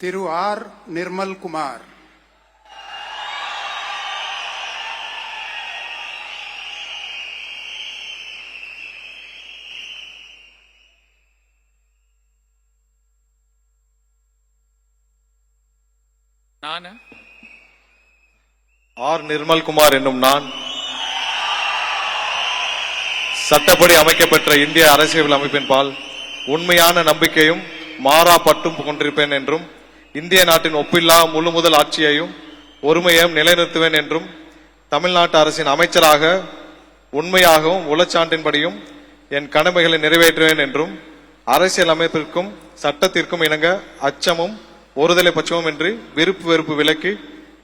திரு R Nirmalkumar. R Nirmalkumar என்னும் நான் சட்டப்படி அமைக்கப்பெற்ற இந்திய அரசியல் அமைப்பின் பால் உண்மையான நம்பிக்கையும் மாறா பட்டும் கொண்டிருப்பேன் என்றும் இந்திய நாட்டின் ஒப்பில்லா முழு முதல் ஆட்சியையும் ஒருமையையும் நிலைநிறுத்துவேன் என்றும் தமிழ்நாட்டு அரசின் அமைச்சராக உண்மையாகவும் உளச்சான்றின்படியும் என் கடமைகளை நிறைவேற்றுவேன் என்றும் அரசியல் அமைப்பிற்கும் சட்டத்திற்கும் இணங்க அச்சமும் ஒருதலை பட்சமும் இன்றி விருப்பு வெறுப்பு விலக்கி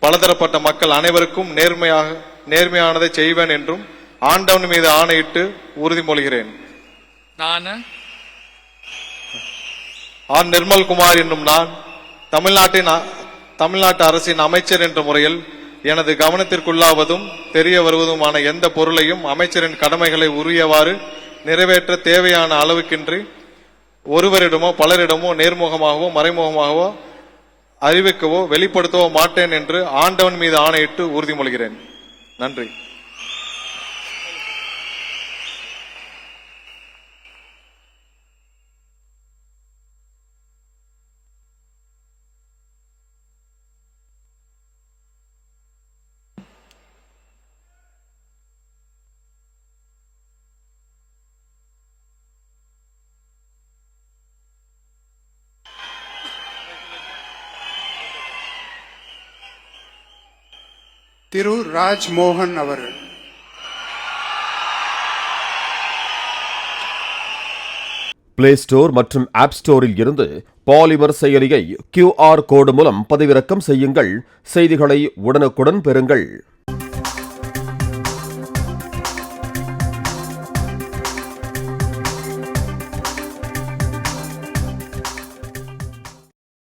பலதரப்பட்ட மக்கள் அனைவருக்கும் நேர்மையானதை செய்வேன் என்றும் ஆண்டவன் மீது ஆணையிட்டு உறுதிமொழிகிறேன். ஆர் நிர்மல்குமார் என்னும் நான் தமிழ்நாட்டு அரசின் அமைச்சர் என்ற முறையில் எனது கவனத்திற்குள்ளாவதும் தெரிய வருவதுமான எந்த பொருளையும் அமைச்சரின் கடமைகளை உரியவாறு நிறைவேற்ற தேவையான அளவுக்கின்றி ஒருவரிடமோ பலரிடமோ நேர்முகமாகவோ மறைமுகமாகவோ அறிவிக்கவோ வெளிப்படுத்தவோ மாட்டேன் என்று ஆண்டவன் மீது ஆணையிட்டு உறுதிமொழிகிறேன். நன்றி. திரு ராஜ்மோகன் அவர்கள். பிளே ஸ்டோர் மற்றும் ஆப் ஸ்டோரில் இருந்து பாலிமர் செயலியை QR கோடு மூலம் பதிவிறக்கம் செய்யுங்கள். செய்திகளை உடனுக்குடன் பெறுங்கள்.